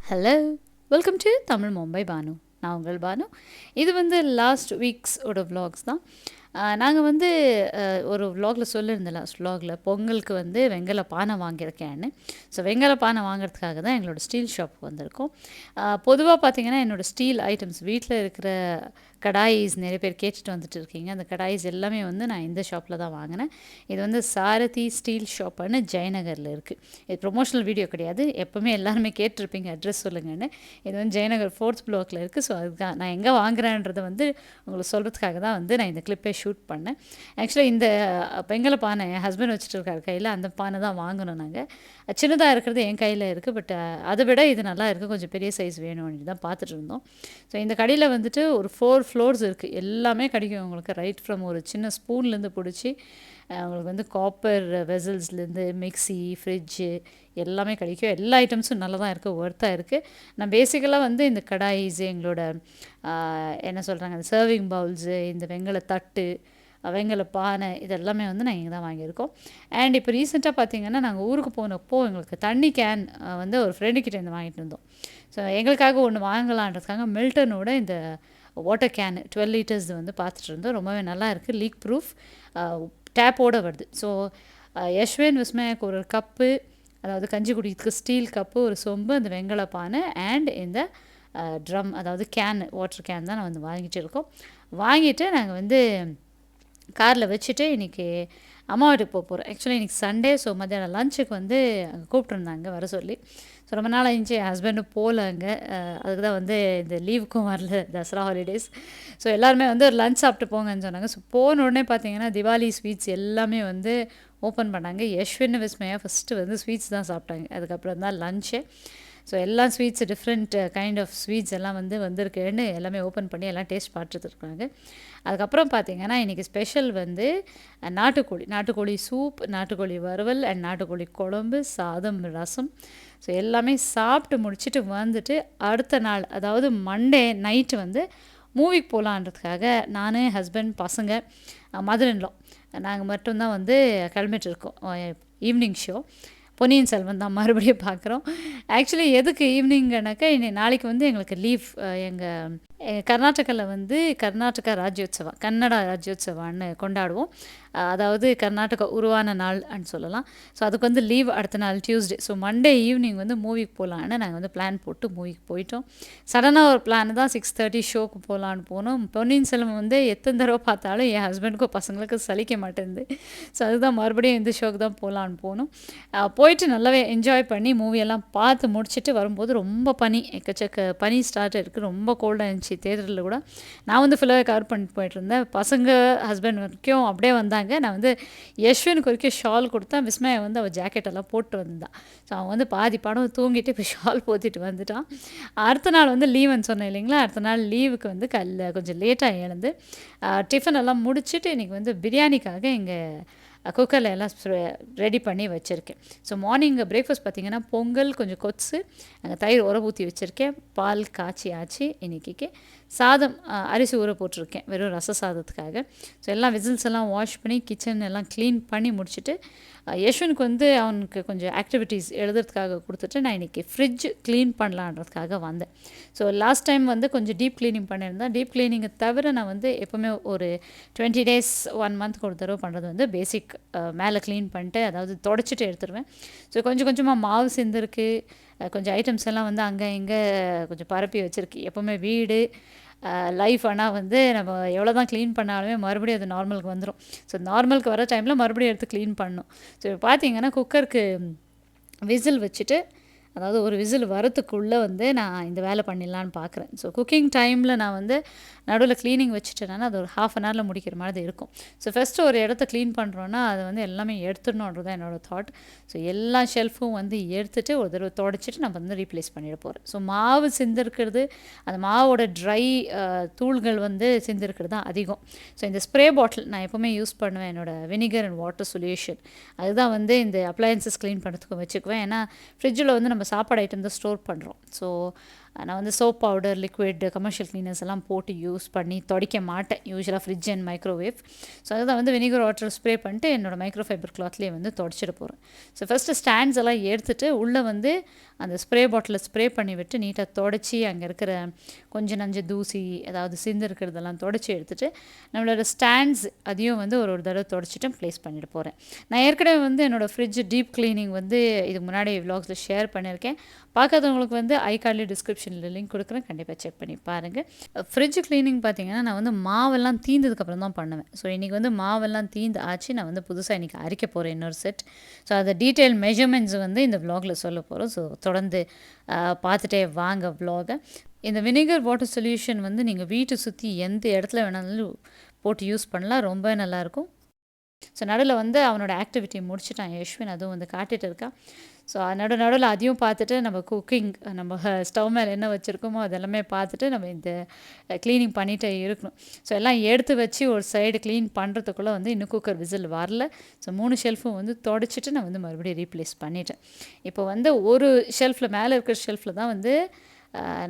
Hello, welcome to Tamil Mumbai Banu. நான் உங்கள் பானு. இது வந்து லாஸ்ட் வீக்ஸோட vlogs தான். நாங்கள் வந்து ஒரு vlogல சொல்லியிருந்தேன், லாஸ்ட் vlogல பொங்கலுக்கு வந்து வெங்கல பானை வாங்கியிருக்கேன்னு. ஸோ வெங்கல பானை வாங்குறதுக்காக தான் எங்களோட ஸ்டீல் ஷாப் வந்திருக்கோம். பொதுவாக பார்த்தீங்கன்னா என்னோடய ஸ்டீல் ஐட்டம்ஸ் வீட்டில் இருக்கிற கடாயிஸ் நிறைய பேர் கேட்டுட்டு வந்துட்டு இருக்கீங்க. அந்த கடாயிஸ் எல்லாமே வந்து நான் இந்த ஷாப்பில் தான் வாங்கினேன். இது வந்து சாரதி ஸ்டீல் ஷாப்புன்னு ஜெயநகரில் இருக்குது. இது ப்ரொமோஷனல் வீடியோ கிடையாது. எப்போவுமே எல்லாருமே கேட்டிருப்பீங்க அட்ரஸ் சொல்லுங்கன்னு. இது வந்து ஜெயநகர் 4th ப்ளாக்ல இருக்குது. ஸோ அதுதான் நான் எங்கே வாங்குறேன்றதை வந்து உங்களுக்கு சொல்கிறதுக்காக தான் வந்து நான் இந்த கிளிப்பை ஷூட் பண்ணேன். ஆக்சுவலாக இந்த வெங்கல பானை என் ஹஸ்பண்ட் வச்சுட்டு இருக்காரு கையில். அந்த பானை தான் வாங்கணும் நாங்கள். சின்னதாக இருக்கிறது என் கையில் இருக்குது. பட் அதை விட இது நல்லா இருக்குது, கொஞ்சம் பெரிய சைஸ் வேணும்னு தான் பார்த்துட்டு இருந்தோம். ஸோ இந்த கடையில் வந்துட்டு ஒரு 4 ஃப்ளோர்ஸ் இருக்குது. எல்லாமே கிடைக்கும் உங்களுக்கு. ரைட் ஃப்ரம் ஒரு சின்ன ஸ்பூன்லேருந்து பிடிச்சி உங்களுக்கு வந்து காப்பர் வெசல்ஸ்லேருந்து மிக்ஸி, ஃப்ரிட்ஜு எல்லாமே கிடைக்கும். எல்லா ஐட்டம்ஸும் நல்லா தான் இருக்குது, ஒர்த்தாக இருக்குது. நான் பேசிக்கலாக வந்து இந்த கடாயிஸு, எங்களோட என்ன சொல்கிறாங்க, அந்த சர்விங் பவுல்ஸு, இந்த வெங்கல தட்டு, வெங்கல பானை, இதெல்லாமே வந்து நாங்கள் இங்கே தான் வாங்கியிருக்கோம். அண்ட் இப்போ ரீசெண்டாக பார்த்தீங்கன்னா நாங்கள் ஊருக்கு போனப்போ எங்களுக்கு தண்ணி கேன் வந்து ஒரு ஃப்ரெண்டுக்கிட்ட இருந்து வாங்கிட்டு இருந்தோம். ஸோ எங்களுக்காக ஒன்று வாங்கலான்றதுக்காக மில்டனோட இந்த வாட்டர் கேனு 12 லிட்டர்ஸ் வந்து பார்த்துட்டு இருந்தோம். ரொம்பவே நல்லா இருக்குது, லீக் ப்ரூஃப், டேப்போடு வருது. ஸோ யஷ்வேன் விஸ்மயாக்கு ஒரு கப்பு, அதாவது கஞ்சி குடிக்கிறதுக்கு ஸ்டீல் கப்பு, ஒரு சொம்பு, அந்த வெங்கல பானை அண்ட் இந்த ட்ரம், அதாவது கேன், வாட்டர் கேன் தான் நான் வந்து வாங்கிட்டு இருக்கோம். வாங்கிட்டு நாங்கள் வந்து காரில் வச்சுட்டு இன்றைக்கி அம்மா வீட்டுக்கு போகிறோம். ஆக்சுவலி இன்றைக்கி சண்டே. ஸோ மத்தியானம் லஞ்சுக்கு வந்து அங்கே கூப்பிட்ருந்தாங்க வர சொல்லி. ஸோ ரொம்ப நாள் ஆயிடுச்சு, என் ஹஸ்பண்டும் போகல அங்கே. அதுக்கு தான் வந்து இந்த லீவுக்கும் வரல, தசரா ஹாலிடேஸ். ஸோ எல்லாருமே வந்து ஒரு லஞ்ச் சாப்பிட்டு போங்கன்னு சொன்னாங்க. ஸோ போன உடனே பார்த்தீங்கன்னா திவாலி ஸ்வீட்ஸ் எல்லாமே வந்து ஓப்பன் பண்ணாங்க. யஷ்வின் விஸ்மயா ஃபஸ்ட்டு வந்து ஸ்வீட்ஸ் தான் சாப்பிட்டாங்க. அதுக்கப்புறம் தான் லஞ்சு. ஸோ எல்லா sweets, different kind of sweets எல்லாம் வந்து வந்திருக்குன்னு எல்லாமே ஓப்பன் பண்ணி எல்லாம் டேஸ்ட் பார்த்துட்ருக்காங்க. அதுக்கப்புறம் பார்த்திங்கன்னா இன்றைக்கி ஸ்பெஷல் வந்து நாட்டுக்கோழி சூப், நாட்டுக்கோழி வறுவல் அண்ட் நாட்டுக்கோழி குழம்பு, சாதம், ரசம். ஸோ எல்லாமே சாப்பிட்டு முடிச்சுட்டு வந்துட்டு அடுத்த நாள், அதாவது மண்டே நைட்டு வந்து மூவிக்கு போகலான்றதுக்காக நான், ஹஸ்பண்ட், பசங்க, மதர்-இன்-லா நாங்கள் மட்டும்தான் வந்து கிளம்பிட்டு இருக்கோம். ஈவினிங் ஷோ பொன்னியின் செல்வன் தான் மறுபடியும் பார்க்குறோம். ஆக்சுவலி எதுக்கு ஈவினிங்கனாக்கா, நாளைக்கு வந்து எங்களுக்கு லீவ். எங்கள் கர்நாடகாவில் வந்து கர்நாடகா ராஜ்யோத்சவா, கன்னடா ராஜ்யோத்சவான்னு கொண்டாடுவோம். அதாவது கர்நாடகா உருவான நாள் அப்படின்னு சொல்லலாம். ஸோ அதுக்கு வந்து லீவ் அடுத்த நாள் டியூஸ்டே. ஸோ மண்டே ஈவினிங் வந்து மூவிக்கு போகலான்னு நாங்கள் வந்து பிளான் போட்டு மூவிக்கு போயிட்டோம். சடனாக ஒரு பிளான் தான், 6:30 ஷோக்கு போகலான்னு போனோம். பொன்னியின் செல்வன் வந்து எத்தனை தடவை பார்த்தாலும் என் ஹஸ்பண்டுக்கும் பசங்களுக்கும் சலிக்க மாட்டேங்குது. ஸோ அதுதான் மறுபடியும் இந்த ஷோக்கு தான் போகலான்னு போனோம். போயிட்டு நல்லாவே என்ஜாய் பண்ணி மூவியெல்லாம் பார்த்து முடிச்சுட்டு வரும்போது ரொம்ப பனி, எக்கச்சக்க பனி ஸ்டார்ட் இருக்குது. ரொம்ப கோல்டாக இருந்துச்சு தேட்டரில் கூட. நான் வந்து ஃபுல்லாக கவர் பண்ணிட்டு போயிட்டுருந்தேன். பசங்க, ஹஸ்பண்ட் வரைக்கும் அப்படியே வந்தாங்க. நான் வந்து யஷ்வனுக்கு வரைக்கும் ஷால் கொடுத்தேன். விஸ்மயா வந்து அவள் ஜாக்கெட்டெல்லாம் போட்டு வந்தான். ஸோ அவன் வந்து பாதி படம் தூங்கிட்டு இப்போ ஷால் போத்திட்டு வந்துட்டான். அடுத்த நாள் வந்து லீவுன்னு சொன்னேன் இல்லைங்களா, அடுத்த நாள் லீவுக்கு வந்து கொஞ்சம் லேட்டாக எழுந்து டிஃபன் எல்லாம் முடிச்சுட்டு இன்றைக்கி வந்து பிரியாணிக்காக எங்கள் குக்கரில் எல்லாம் ரெடி பண்ணி வச்சுருக்கேன். ஸோ மார்னிங் பிரேக்ஃபாஸ்ட் பார்த்திங்கன்னா பொங்கல், கொஞ்சம் கொத்து, அங்கே தயிர் உர ஊற்றி வச்சுருக்கேன், பால் காய்ச்சி ஆச்சு. இன்றைக்கி சாதம், அரிசி ஊற போட்டிருக்கேன் வெறும் ரச சாதத்துக்காக. ஸோ எல்லாம் விசில்ஸ் எல்லாம் வாஷ் பண்ணி கிச்சன் எல்லாம் க்ளீன் பண்ணி முடிச்சுட்டு யஷ்வனுக்கு வந்து அவனுக்கு கொஞ்சம் ஆக்டிவிட்டீஸ் எழுதுறதுக்காக கொடுத்துட்டு நான் இன்றைக்கி ஃப்ரிட்ஜ் க்ளீன் பண்ணலான்றதுக்காக வந்தேன். ஸோ லாஸ்ட் டைம் வந்து கொஞ்சம் டீப் க்ளீனிங் பண்ணியிருந்தேன். டீப் க்ளீனிங்கை தவிர நான் வந்து எப்போவுமே ஒரு 20 days 1 monthக்கு ஒரு தடவை பண்ணுறது வந்து பேசிக். மேலே க்ளீன் பண்ணிட்டு, அதாவது தொடச்சிட்டு எடுத்துருவேன். ஸோ கொஞ்சம் கொஞ்சமாக மாவு சேர்ந்துருக்கு, கொஞ்சம் ஐட்டம்ஸ் எல்லாம் வந்து அங்கே இங்கே கொஞ்சம் பரப்பி வச்சுருக்கு. எப்போவுமே வீடு லைஃப் ஆனால் வந்து நம்ம எவ்வளோ தான் க்ளீன் பண்ணாலுமே மறுபடியும் அது நார்மலுக்கு வந்துடும். ஸோ நார்மலுக்கு வர டைமில் மறுபடியும் எடுத்து க்ளீன் பண்ணணும். ஸோ பார்த்தீங்கன்னா குக்கருக்கு விசில் வச்சுட்டு, அதாவது ஒரு விசில் வரத்துக்குள்ளே வந்து நான் இந்த வேலை பண்ணிடலான்னு பார்க்குறேன். ஸோ குக்கிங் டைமில் நான் வந்து நடுவில் க்ளீனிங் வச்சுட்டேன்னா அது ஒரு 1/2 hour முடிக்கிற மாதிரி இருக்கும். ஸோ ஃபஸ்ட்டு ஒரு இடத்த க்ளீன் பண்ணுறோன்னா அது வந்து எல்லாமே எடுத்துடணுன்றது தான் என்னோடய தாட். ஸோ எல்லா ஷெல்ஃபும் வந்து எடுத்துகிட்டு ஒரு தடவை தொடச்சிட்டு நம்ம வந்து ரீப்ளேஸ் பண்ணிட போகிறேன். ஸோ மாவு சிந்திருக்கிறது, அந்த மாவோட ட்ரை தூள்கள் வந்து சிந்திருக்கிறது தான் அதிகம். ஸோ இந்த ஸ்ப்ரே பாட்டில் நான் எப்போவுமே யூஸ் பண்ணுவேன், என்னோடய வினிகர் அண்ட் வாட்டர் சொல்யூஷன். அதுதான் வந்து இந்த அப்ளையன்சஸ் க்ளீன் பண்ணுறதுக்கும் வச்சுக்குவேன். ஏன்னா ஃப்ரிட்ஜில் வந்து நம்ம நம்ம சாப்பாடு ஐட்டம் தான் ஸ்டோர் பண்ணுறோம். ஸோ நான் வந்து soap powder, liquid, commercial cleaners எல்லாம் போட்டு யூஸ் பண்ணி துடைக்க மாட்டேன். யூஸ்வலாக ஃப்ரிட்ஜ் அண்ட் மைக்ரோவேவ். ஸோ அதுதான் வந்து வினிகர் வாட்டர் ஸ்ப்ரே பண்ணிட்டு என்னோடய மைக்ரோஃபைபர் கிளாத்லேயே வந்து துடைச்சிட்டு போகிறேன். ஸோ ஃபஸ்ட்டு ஸ்டாண்ட்ஸ் எல்லாம் எடுத்துகிட்டு உள்ளே வந்து அந்த ஸ்ப்ரே பாட்டிலில் ஸ்ப்ரே பண்ணி விட்டு நீட்டாக துடைச்சி அங்கே இருக்கிற கொஞ்சம் நஞ்ச தூசி ஏதாவது சிந்து இருக்கிறதெல்லாம் துடைச்சி எடுத்துகிட்டு நம்மளோட ஸ்டாண்ட்ஸ் அதையும் வந்து ஒரு தடவை துடைச்சிட்டு ப்ளேஸ் பண்ணிட்டு போகிறேன். நான் ஏற்கனவே வந்து என்னோடய ஃப்ரிட்ஜ் டீப் க்ளீனிங் வந்து இதுக்கு முன்னாடி விலாக்ஸில் ஷேர் பண்ணியிருக்கேன். பார்க்காதவங்களுக்கு வந்து ஐகார்ட்லேயே டிஸ்கிரிப்ஷனில் லிங்க் கொடுக்குறேன், கண்டிப்பாக செக் பண்ணி பாருங்கள். ஃப்ரிட்ஜ் க்ளீனிங் பார்த்தீங்கன்னா நான் வந்து மாவெல்லாம் தீந்ததுக்கப்புறம் தான் பண்ணுவேன். ஸோ இன்றைக்கி வந்து மாவெல்லாம் தீந்து ஆச்சு. நான் வந்து புதுசாக இன்றைக்கி அரைக்க போகிறேன் இன்னொரு செட். ஸோ அதை டீட்டெயில் மெஷர்மெண்ட்ஸ் வந்து இந்த விலாகில் சொல்ல போகிறோம். ஸோ தொடர்ந்து பார்த்துட்டே வாங்க விலாகை. இந்த வினிகர் வாட்டர் சொல்யூஷன் வந்து நீங்கள் வீட்டை சுற்றி எந்த இடத்துல வேணாலும் போட்டு யூஸ் பண்ணலாம், ரொம்ப நல்லாயிருக்கும். ஸோ நடுவில் வந்து அவனோட ஆக்டிவிட்டி முடிச்சுட்டான் யஷ்வின், அதுவும் வந்து காட்டிகிட்டு இருக்கான். ஸோ நடுவில் அதையும் பார்த்துட்டு நம்ம குக்கிங், நம்ம ஸ்டவ் மேலே என்ன வச்சுருக்கோமோ அதெல்லாமே பார்த்துட்டு நம்ம இந்த க்ளீனிங் பண்ணிகிட்டே இருக்கணும். ஸோ எல்லாம் எடுத்து வச்சு ஒரு சைடு க்ளீன் பண்ணுறதுக்குள்ளே வந்து இன்னும் குக்கர் விசில் வரல. ஸோ 3 ஷெல்ஃபும் வந்து தொடச்சிட்டு நான் வந்து மறுபடியும் ரீப்ளேஸ் பண்ணிட்டேன். இப்போ வந்து ஒரு ஷெல்ஃபில் மேலே இருக்கிற ஷெல்ஃபில் தான் வந்து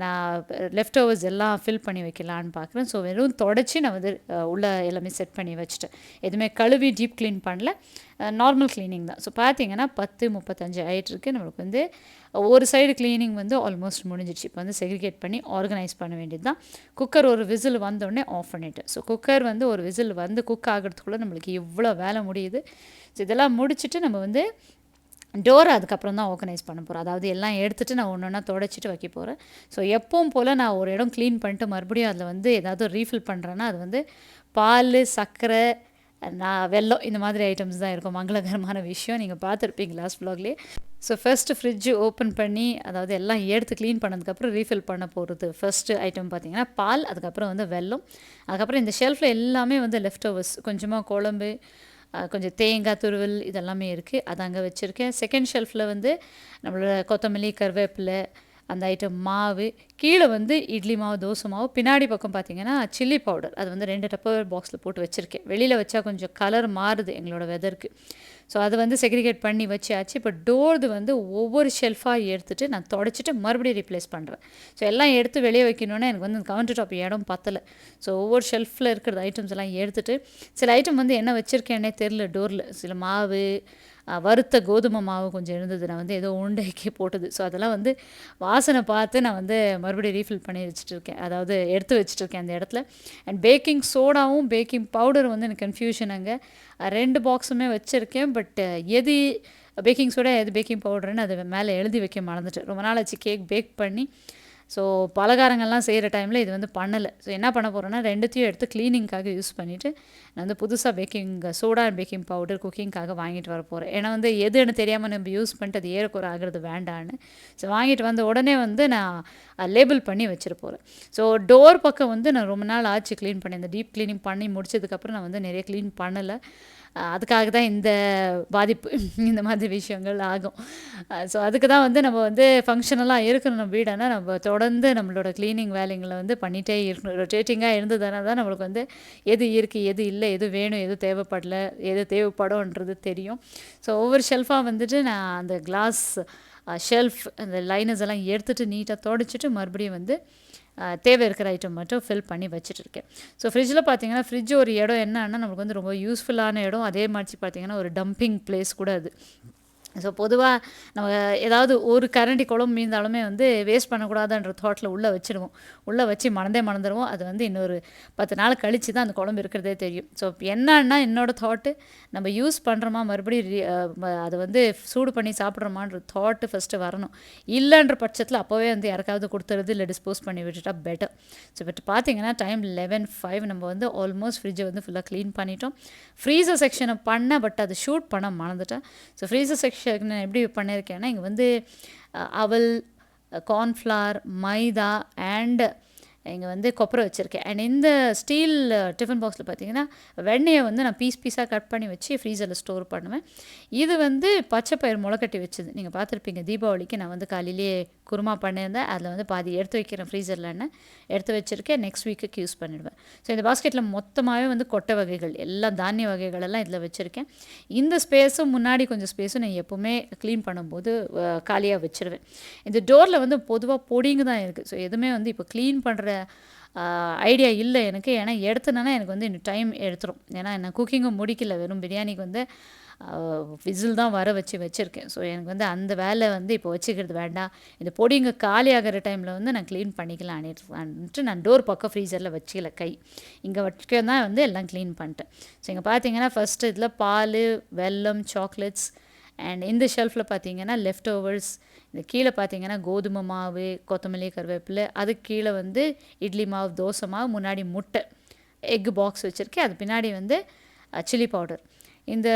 நான் லெஃப்ட் ஓவர்ஸ் எல்லாம் ஃபில் பண்ணி வைக்கலான்னு பார்க்குறேன். ஸோ வெறும் தொடச்சி நான் வந்து உள்ளே எல்லாமே செட் பண்ணி வச்சுட்டேன். எதுவுமே கழுவி டீப் க்ளீன் பண்ணல, நார்மல் க்ளீனிங் தான். ஸோ பார்த்தீங்கன்னா 10:35 ஆகிட்டுருக்கு. நம்மளுக்கு வந்து ஒரு சைடு க்ளீனிங் வந்து ஆல்மோஸ்ட் முடிஞ்சிடுச்சு. இப்போ வந்து செக்ரிகேட் பண்ணி ஆர்கனைஸ் பண்ண வேண்டியது தான். குக்கர் ஒரு விசில் வந்தோடனே ஆஃப் பண்ணிவிட்டேன். ஸோ குக்கர் வந்து ஒரு விசில் வந்து குக் ஆகிறதுக்குள்ளே நம்மளுக்கு இவ்வளோ வேலை முடியுது. ஸோ இதெல்லாம் முடிச்சுட்டு நம்ம வந்து டோரை அதுக்கப்புறம் தான் ஆர்கனைஸ் பண்ண போகிறேன். அதாவது எல்லாம் எடுத்துகிட்டு நான் ஒன்று ஒன்றா துடைச்சிட்டு வைக்க போகிறேன். ஸோ எப்பவும் போல் நான் ஒரு இடம் க்ளீன் பண்ணிட்டு மறுபடியும் அதில் வந்து ஏதாவது ரீஃபில் பண்ணுறேன்னா அது வந்து பால், சர்க்கரை, வெல்லம், இந்த மாதிரி ஐட்டம்ஸ் தான் இருக்கும். மங்களகரமான விஷயம் நீங்கள் பார்த்துருப்பீங்க லாஸ்ட் வ்ளாக்லேயே. ஸோ ஃபஸ்ட்டு ஃப்ரிட்ஜு ஓப்பன் பண்ணி அதாவது எல்லாம் எடுத்து க்ளீன் பண்ணதுக்கப்புறம் ரீஃபில் பண்ண போகிறது ஃபஸ்ட்டு ஐட்டம் பார்த்திங்கன்னா பால், அதுக்கப்புறம் வந்து வெல்லம், அதுக்கப்புறம் இந்த ஷெல்ஃபில் எல்லாமே வந்து லெஃப்ட் ஓவர்ஸ், கொஞ்சமாக குழம்பு, கொஞ்சம் தேங்காய் துருவல் இதெல்லாமே இருக்குது, அது அங்கே வச்சுருக்கேன். செகண்ட் ஷெல்ஃபில் வந்து நம்மளோட கொத்தமல்லி, கருவேப்பிலை, அந்த ஐட்டம் மாவு, கீழே வந்து இட்லி மாவு, தோசை மாவு, பின்னாடி பக்கம் பார்த்திங்கன்னா சில்லி பவுடர், அது வந்து 2 டப்பர் பாக்ஸில் போட்டு வச்சுருக்கேன். வெளியில் வச்சா கொஞ்சம் கலர் மாறுது எங்களோட வெதருக்கு. ஸோ அது வந்து செக்ரிகேட் பண்ணி வச்சாச்சு. இப்போ டோர்து வந்து ஒவ்வொரு ஷெல்ஃபாக எடுத்துகிட்டு நான் தொடச்சிட்டு மறுபடியும் ரீப்ளேஸ் பண்ணுறேன். ஸோ எல்லாம் எடுத்து வெளியே வைக்கணுன்னா எனக்கு வந்து கவுண்டர் டாப் இடம் பத்தலை. ஸோ ஒவ்வொரு ஷெல்ஃபில் இருக்கிற ஐட்டம்ஸ் எல்லாம் எடுத்துகிட்டு, சில ஐட்டம் வந்து என்ன வச்சுருக்கேன்னே தெரில டோரில். சில மாவு, வறுத்த கோதுமை மாவு கொஞ்சம் இருந்தது, நான் வந்து ஏதோ உருண்டைக்கு போட்டது. ஸோ அதெல்லாம் வந்து வாசனை பார்த்து நான் வந்து மறுபடியும் ரீஃபில் பண்ணி வச்சுட்ருக்கேன், அதாவது எடுத்து வச்சுட்ருக்கேன் அந்த இடத்துல. அண்ட் பேக்கிங் சோடாவும் பேக்கிங் பவுடரும் வந்து எனக்கு கன்ஃபியூஷன். அங்கே 2 பாக்ஸுமே வச்சுருக்கேன். பட் எது பேக்கிங் சோடா எது பேக்கிங் பவுடர்னு அது மேலே எழுதி வைக்க மறந்துட்டேன். ரொம்ப நாள் ஆச்சு கேக் பேக் பண்ணி. ஸோ பலகாரங்கள்லாம் செய்கிற டைமில் இது வந்து பண்ணலை. ஸோ என்ன பண்ண போகிறேன்னா 2த்தையும் எடுத்து க்ளீனிங்காக யூஸ் பண்ணிவிட்டு நான் வந்து புதுசாக baking soda and baking powder குக்கிங்காக வாங்கிட்டு வர போகிறேன். ஏன்னா வந்து எதுன்னு தெரியாமல் நம்ம யூஸ் பண்ணிட்டு அது ஏறக்குறை ஆகிறது வேண்டான்னு. ஸோ வாங்கிட்டு வந்த உடனே வந்து நான் லேபிள் பண்ணி வச்சுட்டு போகிறேன். ஸோ டோர் பக்கம் வந்து நான் ரொம்ப நாள் ஆச்சு க்ளீன் பண்ணேன். இந்த டீப் க்ளீனிங் பண்ணி முடிச்சதுக்கப்புறம் நான் வந்து நிறைய க்ளீன் பண்ணலை. அதுக்காக தான் இந்த பாதிப்பு, இந்த மாதிரி விஷயங்கள் ஆகும். ஸோ அதுக்கு தான் வந்து நம்ம வந்து ஃபங்க்ஷனலாக இருக்கணும் நம்ம வீடானா, நம்ம தொடர்ந்து நம்மளோட க்ளீனிங் வேலைங்களை வந்து பண்ணிகிட்டே இருக்கணும். ரொட்டேட்டிங்காக இருந்ததுனா தான் நம்மளுக்கு வந்து எது இருக்குது, எது இல்லை, எது வேணும், எது தேவைப்படலை, எது தேவைப்படும்ன்றது தெரியும். ஸோ ஒவ்வொரு ஷெல்ஃபாக வந்துட்டு நான் அந்த கிளாஸ் ஷெல்ஃப் அந்த லைனர்ஸ் எல்லாம் எடுத்துகிட்டு நீட்டாக தொடச்சிட்டு மறுபடியும் வந்து தேவை இருக்கிற ஐட்டம் மட்டும் ஃபில் பண்ணி வச்சுட்ருக்கேன். ஸோ ஃப்ரிட்ஜில் பார்த்தீங்கன்னா ஃப்ரிட்ஜ் ஒரு இடம் என்னன்னா நம்மளுக்கு வந்து ரொம்ப யூஸ்ஃபுல்லான இடம். அதே மாதிரி பார்த்தீங்கன்னா ஒரு டம்பிங் பிளேஸ் கூட அது. ஸோ பொதுவாக நம்ம ஏதாவது ஒரு கரண்டி குழம்பு மீந்தாலுமே வந்து வேஸ்ட் பண்ணக்கூடாதுன்ற தாட்டில் உள்ளே வச்சுடுவோம். உள்ளே வச்சு மறந்துடுவோம். அது வந்து இன்னொரு 10 நாள் கழித்து தான் அந்த குழம்பு இருக்கிறதே தெரியும். ஸோ என்னன்னா என்னோடய தாட்டு, நம்ம யூஸ் பண்ணுறோமா மறுபடியும் அதை வந்து சூடு பண்ணி சாப்பிட்றோமான்ற தாட்டு ஃபஸ்ட்டு வரணும். இல்லைன்ற பட்சத்தில் அப்போவே வந்து யாருக்காவது கொடுத்துறது இல்லை டிஸ்போஸ் பண்ணி விட்டுட்டா பெட்டர். ஸோ பட் பார்த்தீங்கன்னா டைம் 11:05. நம்ம வந்து ஆல்மோஸ்ட் ஃப்ரிட்ஜை வந்து ஃபுல்லாக க்ளீன் பண்ணிட்டோம். ஃப்ரீசர் செக்ஷனை பண்ணேன், பட் அது ஷூட் பண்ண மறந்துட்டேன். ஸோ ஃப்ரீசர் செக்ஷன் நான் எப்படி பண்ணியிருக்கேன்னா இங்கே வந்து அவல், கார்ன்ஃப்ளவர், மைதா அண்ட் இங்கே வந்து கொப்பரை வச்சுருக்கேன். அண்ட் இந்த ஸ்டீல் டிஃபன் பாக்ஸில் பார்த்தீங்கன்னா வெண்ணெயை வந்து நான் பீஸாக கட் பண்ணி வச்சு ஃப்ரீசரில் ஸ்டோர் பண்ணுவேன். இது வந்து பச்சை பயிர் முளைக்கட்டி வச்சது. நீங்கள் பார்த்துருப்பீங்க, தீபாவளிக்கு நான் வந்து காலையிலேயே குருமா பண்ணியிருந்தேன். அதில் வந்து பாதி எடுத்து வைக்கிறேன் ஃப்ரீசரில்னு எடுத்து வச்சுருக்கேன். நெக்ஸ்ட் வீக்குக்கு யூஸ் பண்ணிடுவேன். ஸோ இந்த பாஸ்கெட்டில் மொத்தமாகவே வந்து கொட்டை வகைகள் எல்லாம் தானிய வகைகள் எல்லாம் இதில் வச்சுருக்கேன். இந்த ஸ்பேஸும் முன்னாடி கொஞ்சம் ஸ்பேஸும் நான் எப்போவுமே க்ளீன் பண்ணும்போது காலியாக வச்சுருவேன். இந்த டோரில் வந்து பொதுவாக பொடிங்க தான் இருக்குது. ஸோ எதுவுமே வந்து இப்போ க்ளீன் பண்ணுற ஐடியா இல்லை எனக்கு. ஏன்னா எடுத்துனேன்னா எனக்கு வந்து இன்னும் டைம் எடுத்துரும். ஏன்னா நான் குக்கிங்கும் முடிக்கல, வெறும் பிரியாணிக்கு வந்து விசில் தான் வர வச்சுருக்கேன். ஸோ எனக்கு வந்து அந்த வேலை வந்து இப்போ வச்சுக்கிறது வேண்டாம். இந்த பொடிங்க காலி ஆகிற டைமில் வந்து நான் க்ளீன் பண்ணிக்கலான்ட்டு நான் டோர் பக்கம் ஃப்ரீசரில் வச்சுக்கல, இங்கே வச்சுக்க தான் வந்து எல்லாம் க்ளீன் பண்ணிட்டேன். ஸோ இங்கே பார்த்தீங்கன்னா ஃபஸ்ட்டு இதில் பால், வெல்லம், சாக்லேட்ஸ். அண்ட் இந்த ஷெல்ஃபில் பார்த்தீங்கன்னா லெஃப்ட் ஓவர்ஸ். இந்த கீழே பார்த்தீங்கன்னா கோதுமை மாவு, கொத்தமல்லி, கருவேப்பிலை. அதுக்கு கீழே வந்து இட்லி மாவு, தோசை மாவு, முன்னாடி முட்டை, எக்கு பாக்ஸ் வச்சுருக்கேன். அது பின்னாடி வந்து சில்லி பவுடர். இந்த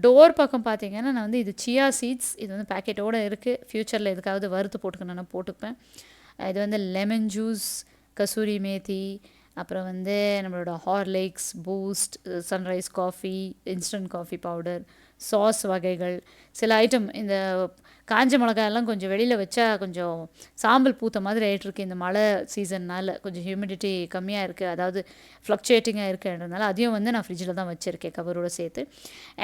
டோர் பக்கம் பார்த்தீங்கன்னா நான் வந்து இது சியா சீட்ஸ். இது வந்து பேக்கெட்டோடு இருக்குது. ஃப்யூச்சரில் எதுக்காவது வறுத்து போட்டுக்கணுன்னா போட்டுப்பேன். இது வந்து லெமன் ஜூஸ், கசூரி மேத்தி, அப்புறம் வந்து நம்மளோட Horlicks, boost, sunrise coffee, instant coffee powder, sauce வகைகள், சில ஐட்டம். இந்த காஞ்ச மிளகாயெல்லாம் கொஞ்சம் வெளியில் வச்சா கொஞ்சம் சாம்பல் பூத்த மாதிரி ஆகிட்டுருக்கு. இந்த மழை சீசன்னால் கொஞ்சம் ஹியூமிடிட்டி கம்மியாக இருக்குது, அதாவது ஃப்ளக்சுவேட்டிங்காக இருக்குன்றதுனால அதையும் வந்து நான் ஃப்ரிட்ஜில் தான் வச்சுருக்கேன் கவரோடு சேர்த்து.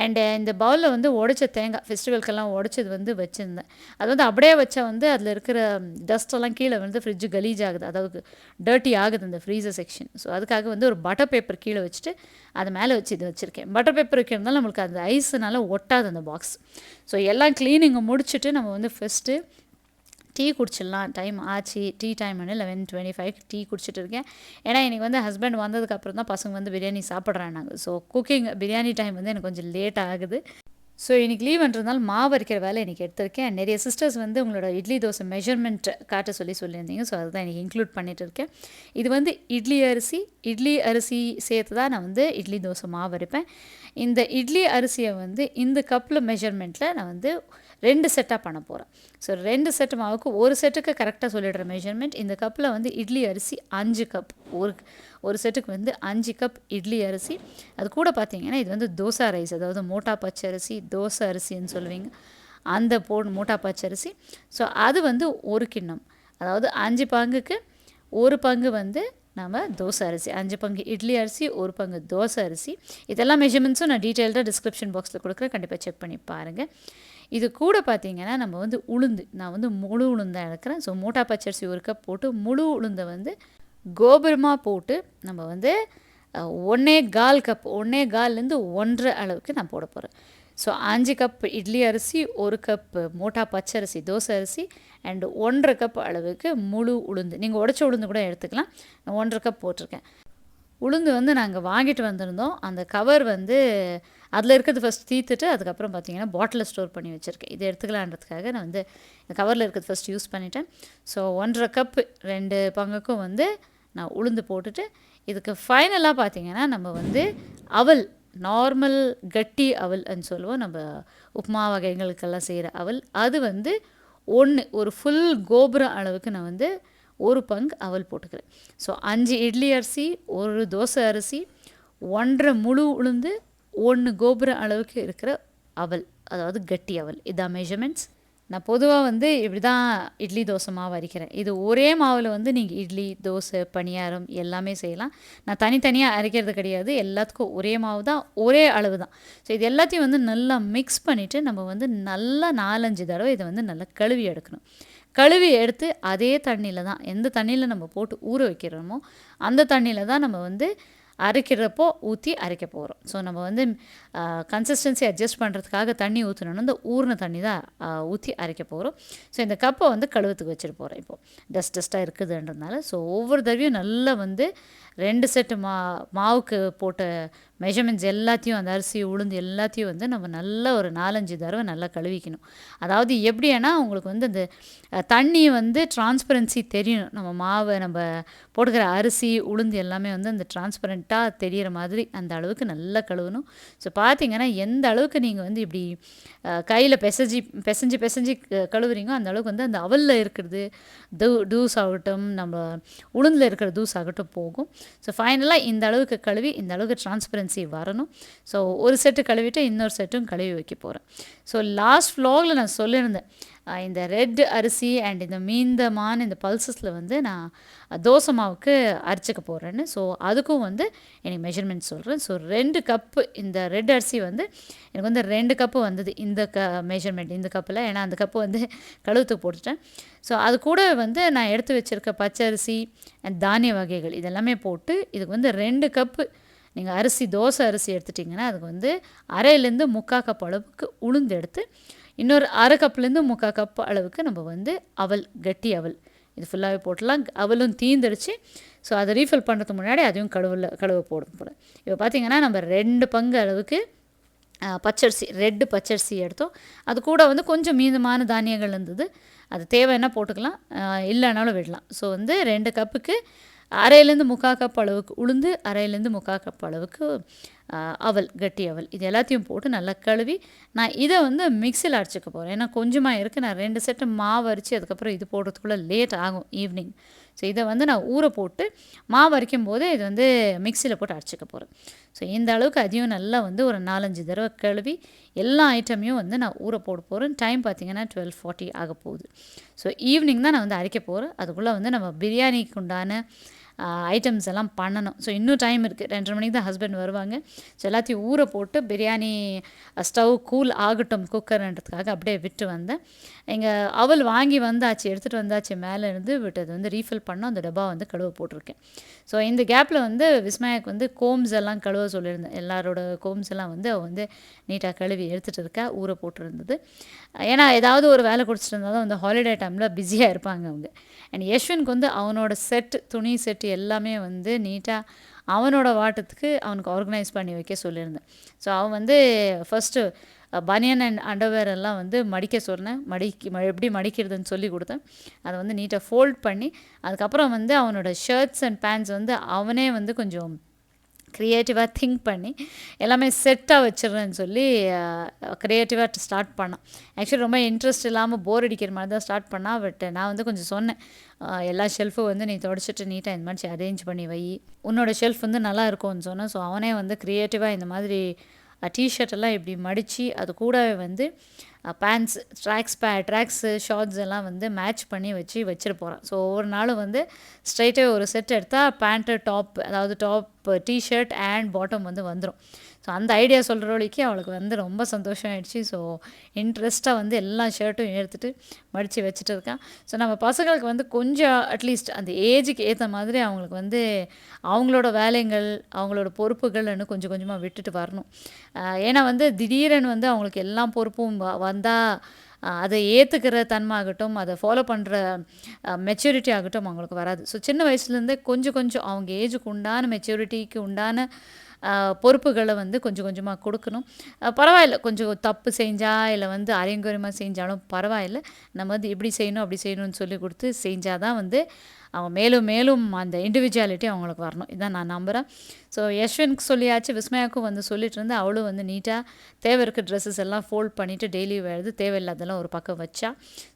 அண்டு இந்த பவுலில் வந்து உடைச்ச தேங்காய், ஃபெஸ்டிவல்க்கெல்லாம் உடைச்சது வந்து வச்சுருந்தேன். அது வந்து அப்படியே வச்சா வந்து அதில் இருக்கிற டஸ்ட்டெல்லாம் கீழே வந்து ஃப்ரிட்ஜு கலீஜ் ஆகுது, அதாவது டர்ட்டி ஆகுது இந்த ஃப்ரீசர் செக்ஷன். ஸோ அதுக்காக வந்து ஒரு பட்டர் பேப்பர் கீழே வச்சுட்டு அது மேலே வச்சு இது வச்சுருக்கேன். பட்டர் பேப்பர் வைக்கிறதுனால நம்மளுக்கு அந்த ஐஸுனால ஒட்டாது அந்த பாக்ஸ். ஸோ எல்லாம் க்ளீனிங்கை முடிச்சுட்டு நம்ம வந்து ஃபஸ்ட்டு டீ குடிச்சிடலாம். டைம் ஆச்சு, டீ டைம் வந்து 11:25 டீ குடிச்சிட்டு இருக்கேன். ஏன்னா இன்றைக்கி வந்து ஹஸ்பண்ட் வந்ததுக்கப்புறம் தான் பசங்க வந்து பிரியாணி சாப்பிட்றாங்க. ஸோ குக்கிங் பிரியாணி டைம் வந்து எனக்கு கொஞ்சம் லேட் ஆகுது. ஸோ இன்றைக்கி லீவ்ன்றதுனால மாவு அரைக்கிற வேலை இன்றைக்கி எடுத்திருக்கேன். நிறைய சிஸ்டர்ஸ் வந்து உங்களோட இட்லி தோசை மெஷர்மெண்ட் காட்ட சொல்லியிருந்தீங்க. ஸோ அதுதான் இன்றைக்கி இன்க்ளூட் பண்ணிகிட்டு இருக்கேன். இது வந்து இட்லி அரிசி சேர்த்து தான் நான் வந்து இட்லி தோசை மாவு அரைப்பேன். இந்த இட்லி அரிசியை வந்து இந்த கப்பில் மெஷர்மெண்ட்டில் நான் வந்து 2 செட்டாக பண்ண போகிறேன். ஸோ 2 செட்டு மாவுக்கு ஒரு செட்டுக்கு கரெக்டாக சொல்லிடுற மெஷர்மெண்ட். இந்த கப்பில் வந்து இட்லி அரிசி 5 கப், ஒரு செட்டுக்கு வந்து 5 கப் இட்லி அரிசி. அது கூட பார்த்தீங்கன்னா இது வந்து தோசை ரைஸ், அதாவது மோட்டா பச்சரிசி, தோசை அரிசின்னு சொல்லுவீங்க, அந்த மோட்டா பச்சரிசி. ஸோ அது வந்து ஒரு கிண்ணம், அதாவது 5 பங்குக்கு ஒரு பங்கு வந்து நம்ம தோசை அரிசி, 5 பங்கு இட்லி அரிசி, 1 பங்கு தோசை அரிசி. இதெல்லாம் மெஷர்மெண்ட்ஸும் நான் டீட்டெயில்டாக டிஸ்கிரிப்ஷன் பாக்ஸில் கொடுக்குறேன், கண்டிப்பாக செக் பண்ணி பாருங்கள். இது கூட பார்த்தீங்கன்னா நம்ம வந்து உளுந்து, நான் வந்து முழு உளுந்தாக எடுக்கிறேன். ஸோ மோட்டா பச்சரிசி 1 கப் போட்டு முழு உளுந்தை வந்து கோபுரமாக போட்டு நம்ம வந்து 1.25 கப், 1.25லேருந்து 1.5 அளவுக்கு நான் போட போகிறேன். ஸோ 5 கப் இட்லி அரிசி, 1 கப் மோட்டா பச்சரிசி தோசை அரிசி, அண்டு 1.5 கப் அளவுக்கு முழு உளுந்து. நீங்கள் உடச்ச உளுந்து கூட எடுத்துக்கலாம். நான் 1.5 கப் போட்டிருக்கேன். உளுந்து வந்து நாங்கள் வாங்கிட்டு வந்திருந்தோம். அந்த கவர் வந்து அதில் இருக்கிறது ஃபஸ்ட் தீர்த்துட்டு அதுக்கப்புறம் பார்த்தீங்கன்னா பாட்டிலில் ஸ்டோர் பண்ணி வச்சுருக்கேன். இதை எடுத்துக்கலான்றதுக்காக நான் வந்து இந்த கவரில் இருக்கிறது ஃபஸ்ட் யூஸ் பண்ணிட்டேன். ஸோ 1.5 கப் 2 பங்குக்கும் வந்து நான் உளுந்து போட்டுட்டு, இதுக்கு ஃபைனலாக பார்த்தீங்கன்னா நம்ம வந்து அவல், நார்மல் கட்டி அவல்னு சொல்லுவோம், நம்ம உப்புமா வகைகளுக்கெல்லாம் செய்கிற அவல், அது வந்து ஒரு ஃபுல் கோபுரம் அளவுக்கு நான் வந்து 1 பங்கு அவல் போட்டுக்கிறேன். ஸோ 5 இட்லி அரிசி, 1 தோசை அரிசி, 1.5 முழு உளுந்து, 1 கோபுரம் அளவுக்கு இருக்கிற அவல், அதாவது கட்டி அவல். இதான் மெஷர்மெண்ட்ஸ். நான் பொதுவாக வந்து இப்படி தான் இட்லி தோசை மாவு அரைக்கிறேன். இது ஒரே மாவில் வந்து நீங்கள் இட்லி, தோசை, பணியாரம் எல்லாமே செய்யலாம். நான் தனித்தனியாக அரைக்கிறது கிடையாது, எல்லாத்துக்கும் ஒரே மாவு தான், ஒரே அளவு தான். ஸோ இது எல்லாத்தையும் வந்து நல்லா மிக்ஸ் பண்ணிவிட்டு நம்ம வந்து நல்லா 4-5 தடவை இதை வந்து நல்லா கழுவி எடுக்கணும். கழுவி எடுத்து அதே தண்ணியில் தான், எந்த தண்ணியில் நம்ம போட்டு ஊற வைக்கிறோமோ அந்த தண்ணியில் தான் நம்ம வந்து அரைக்கிறப்போ ஊற்றி அரைக்க போகிறோம். ஸோ நம்ம வந்து கன்சிஸ்டன்சி அட்ஜஸ்ட் பண்ணுறதுக்காக தண்ணி ஊற்றணும்னா இந்த ஊறின தண்ணி தான் ஊற்றி அரைக்க போகிறோம். ஸோ இந்த கப்பை வந்து கழுவத்துக்கு வச்சுட்டு போகிறேன். இப்போது டஸ்ட்டாக இருக்குதுன்றதுனால. ஸோ ஒவ்வொரு தடவையும் நல்லா வந்து 2 செட்டு மாவுக்கு போட்ட மெஷர்மெண்ட்ஸ் எல்லாத்தையும் அந்த அரிசி உளுந்து எல்லாத்தையும் வந்து நம்ம நல்லா ஒரு 4-5 தடவை நல்லா கழுவிக்கணும். அதாவது எப்படின்னா உங்களுக்கு வந்து அந்த தண்ணி வந்து டிரான்ஸ்பரன்சி தெரியணும். நம்ம மாவை நம்ம போடுகிற அரிசி உளுந்து எல்லாமே வந்து அந்த டிரான்ஸ்பரண்ட்டாக தெரிகிற மாதிரி அந்த அளவுக்கு நல்லா கழுவணும். ஸோ பார்த்தீங்கன்னா எந்த அளவுக்கு நீங்கள் வந்து இப்படி கையில் பிசைஞ்சு பிசைஞ்சு கழுவுறீங்களோ அந்த அளவுக்கு வந்து அந்த அவலில் இருக்கிறது தூஸ் ஆகட்டும் நம்ம உளுந்தில் இருக்கிற தூஸ் ஆகட்டும் போகும். ஸோ ஃபைனலாக இந்த அளவுக்கு கழுவி இந்த அளவுக்கு டிரான்ஸ்பரன்சி வரணும். ஸோ ஒரு செட்டு கழுவிட்டு இன்னொரு செட்டும் கழுவி வைக்க போகிறேன். ஸோ லாஸ்ட் vlogல நான் சொல்லியிருந்தேன் இந்த ரெட் அரிசி அண்ட் இந்த மீந்தமான இந்த பல்சஸில் வந்து நான் தோசை மாவுக்கு அரைச்சிக்க போகிறேன்னு. ஸோ அதுக்கும் வந்து எனக்கு மெஷர்மெண்ட் சொல்கிறேன். ஸோ 2 கப்பு இந்த ரெட் அரிசி வந்து எனக்கு வந்து 2 கப்பு வந்தது இந்த மெஷர்மெண்ட் இந்த கப்பில். ஏன்னா அந்த கப்பு வந்து கழுவுத்துக்கு போட்டுட்டேன். ஸோ அது கூட வந்து நான் எடுத்து வச்சுருக்க பச்சரிசி அண்ட் தானிய வகைகள் இதெல்லாமே போட்டு இதுக்கு வந்து 2 கப்பு நீங்கள் தோசை அரிசி எடுத்துட்டிங்கன்னா அதுக்கு வந்து அரையிலேருந்து 3/4 கப் அளவுக்கு உளுந்து எடுத்து இன்னொரு அரை கப்லேருந்து 3/4 கப் அளவுக்கு நம்ம வந்து அவல் கட்டி அவல் இது ஃபுல்லாகவே போட்டலாம். அவலும் தீந்துடுச்சு. ஸோ அதை ரீஃபில் பண்ணுறதுக்கு முன்னாடி அதையும் கழுவ போகிறேன். இப்போ பார்த்திங்கன்னா நம்ம 2 பங்கு அளவுக்கு பச்சரிசி பச்சரிசி எடுத்தோம். அது கூட வந்து கொஞ்சம் மீதமான தானியங்கள் இருந்தது. அது தேவைன்னா போட்டுக்கலாம், இல்லைனாலும் விடலாம். ஸோ வந்து 2 கப்புக்கு அரையிலேருந்து 3/4 கப் அளவுக்கு உளுந்து, அரையிலேருந்து 3/4 கப் அளவுக்கு அவல் கட்டி அவல் இது எல்லாத்தையும் போட்டு நல்லா கழுவி நான் இதை வந்து மிக்சியில் அரைச்சிக்க போகிறேன். ஏன்னா கொஞ்சமாக இருக்குது. நான் 2 செட்டு மாவு அரைச்சி அதுக்கப்புறம் இது போடுறதுக்குள்ளே லேட் ஆகும் ஈவினிங். ஸோ இதை வந்து நான் ஊற போட்டு மாவு அரைக்கும் போது இது வந்து மிக்சியில் போட்டு அரைச்சிக்க போகிறேன். ஸோ இந்த அளவுக்கு அதையும் நல்லா வந்து ஒரு 4-5 தடவை கழுவி எல்லா ஐட்டமையும் வந்து நான் ஊற போட போகிறேன். டைம் பார்த்திங்கன்னா 12:40 ஆக போகுது. ஸோ ஈவினிங் தான் நான் வந்து அரைக்க போகிறேன். அதுக்குள்ளே வந்து நம்ம பிரியாணிக்கு உண்டான ஐட்டம்ஸ் எல்லாம் பண்ணணும். ஸோ இன்னும் டைம் இருக்குது. 2:30 மணிக்கு தான் ஹஸ்பண்ட் வருவாங்க. ஸோ எல்லாத்தையும் ஊற போட்டு பிரியாணி ஸ்டவ் கூல் ஆகட்டும் குக்கர்ன்றதுக்காக அப்படியே விட்டு வந்தேன். இங்கே அவல் வாங்கி வந்தாச்சு, எடுத்துகிட்டு வந்தாச்சு மேலே இருந்து. பட் அது வந்து ரீஃபில் பண்ணோம். அந்த டப்பா வந்து கழுவ போட்டிருக்கேன். ஸோ இந்த கேப்பில் வந்து விஸ்மயாக்கு வந்து கோம்ஸ் எல்லாம் கழுவ சொல்லியிருந்தேன். எல்லாரோட கோம்ஸ் எல்லாம் வந்து அவள் வந்து நீட்டாக கழுவி எடுத்துகிட்டு இருக்கா, ஊற போட்டிருந்தது. ஏன்னா ஏதாவது ஒரு வேலை கொடுத்துட்டு இருந்தாலும் அந்த ஹாலிடே டைமில் பிஸியாக இருப்பாங்க அவங்க. அண்ட் யஷ்வனுக்கு வந்து அவனோட துணி செட்டு எல்லாமே வந்து நீட்டாக அவனோட வாட்டத்துக்கு அவனுக்கு ஆர்கனைஸ் பண்ணி வைக்க சொல்லியிருந்தேன். ஸோ அவன் வந்து ஃபஸ்ட்டு பனியன் அண்ட் அண்டர்வேர் எல்லாம் வந்து மடிக்க சொன்னேன். எப்படி மடிக்கிறதுன்னு சொல்லி கொடுத்தேன். அதை வந்து நீட்டாக ஃபோல்ட் பண்ணி அதுக்கப்புறம் வந்து அவனோட ஷர்ட்ஸ் அண்ட் பேண்ட்ஸ் வந்து அவனே வந்து கொஞ்சம் க்ரியேட்டிவாக திங்க் பண்ணி எல்லாமே செட்டாக வச்சிடுறேன்னு சொல்லி க்ரியேட்டிவாக ஸ்டார்ட் பண்ணான். ஆக்சுவலி ரொம்ப இன்ட்ரெஸ்ட் இல்லாமல் போர் அடிக்கிற மாதிரி தான் ஸ்டார்ட் பண்ணால். பட் நான் வந்து கொஞ்சம் சொன்னேன், எல்லா ஷெல்ஃபும் வந்து நீ தொடச்சிட்டு நீட்டாக இந்த மாதிரி அரேஞ்ச் பண்ணி வை, உன்னோட ஷெல்ஃப் வந்து நல்லா இருக்கும்னு சொன்னேன். ஸோ அவனே வந்து க்ரியேட்டிவாக இந்த மாதிரி டிஷர்ட்டெல்லாம் இப்படி மடித்து அது கூடவே வந்து பேண்ட்ஸ் ட்ராக்ஸு ஷார்ட்ஸ் எல்லாம் வந்து மேட்ச் பண்ணி வச்சுட்டு போகிறான். ஸோ ஒவ்வொரு நாளும் வந்து ஸ்ட்ரைட்டாக ஒரு செட் எடுத்தால் பேண்ட்டு அதாவது டாப் டிஷர்ட் அண்ட் பாட்டம் வந்து வந்துடும். ஸோ அந்த ஐடியா சொல்கிற வழிக்கு அவளுக்கு வந்து ரொம்ப சந்தோஷம் ஆகிடுச்சு. ஸோ இன்ட்ரெஸ்ட்டாக வந்து எல்லா ஷர்ட்டும் எடுத்துகிட்டு மடித்து வச்சுட்டு இருக்கான். ஸோ நம்ம பசங்களுக்கு வந்து கொஞ்சம் அட்லீஸ்ட் அந்த ஏஜுக்கு ஏற்ற மாதிரி அவங்களுக்கு வந்து அவங்களோட வேலைகள் அவங்களோட பொறுப்புகள்னு கொஞ்சம் கொஞ்சமாக விட்டுட்டு வரணும். ஏன்னா வந்து திடீரென்னு வந்து அவங்களுக்கு எல்லா பொறுப்பும் வந்தால் அதை ஏற்றுக்கிற தன்மை ஆகட்டும், அதை ஃபாலோ பண்ணுற மெச்சூரிட்டி ஆகட்டும் அவங்களுக்கு வராது. ஸோ சின்ன வயசுலேருந்தே கொஞ்சம் அவங்க ஏஜுக்கு உண்டான மெச்சூரிட்டிக்கு உண்டான பொறுப்புகளை வந்து கொஞ்சம் கொஞ்சமாக கொடுக்கணும். பரவாயில்ல, கொஞ்சம் தப்பு செஞ்சால் இல்லை வந்து அரைங்குறைமாக செஞ்சாலும் பரவாயில்ல, நம்ம வந்து இப்படி செய்யணும் அப்படி செய்யணும்னு சொல்லி கொடுத்து செஞ்சால் தான் வந்து அவங்க மேலும் மேலும் அந்த இண்டிவிஜுவாலிட்டி அவங்களுக்கு வரணும். இதான் நான் நம்புகிறேன். ஸோ யஷ்வனுக்கு சொல்லியாச்சு, விஸ்மயாவுக்கும் வந்து சொல்லிட்டு இருந்து அவளும் வந்து நீட்டாக தேவை இருக்க ட்ரெஸ்ஸஸ் எல்லாம் ஃபோல்ட் பண்ணிவிட்டு டெய்லி வருது, தேவையில்லாதெல்லாம் ஒரு பக்கம் வச்சா.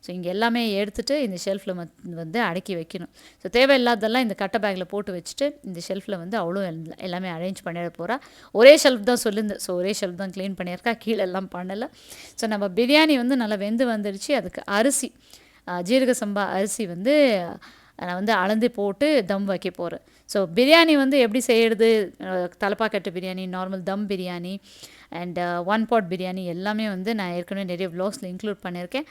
ஸோ இங்கே எல்லாமே எடுத்துகிட்டு இந்த ஷெல்ஃபில் வந்து அடக்கி வைக்கணும். ஸோ தேவையில்லாதெல்லாம் இந்த கட்டை பேக்கில் போட்டு வச்சுட்டு இந்த ஷெல்ஃபில் வந்து அவளும் எல்லாமே அரேஞ்ச் பண்ணிட போகிறா. ஒரே ஷெல்ஃப் தான் சொல்லியிருந்தேன். ஸோ ஒரே ஷெல்ஃப் தான் க்ளீன் பண்ணியிருக்கா, கீழே எல்லாம் பண்ணலை. ஸோ நம்ம பிரியாணி வந்து நல்லா வெந்து வந்துடுச்சு. அதுக்கு அரிசி ஜீரக சம்பா அரிசி வந்து நான் வந்து அளந்து போட்டு தம் வைக்க போகிறேன். ஸோ பிரியாணி வந்து எப்படி செய்கிறது, Thalappakattu biryani, normal dum biryani and one pot biryani எல்லாமே வந்து நான் ஏற்கனவே நிறைய வ்ளாக்ஸில் இன்க்ளூட் பண்ணியிருக்கேன்.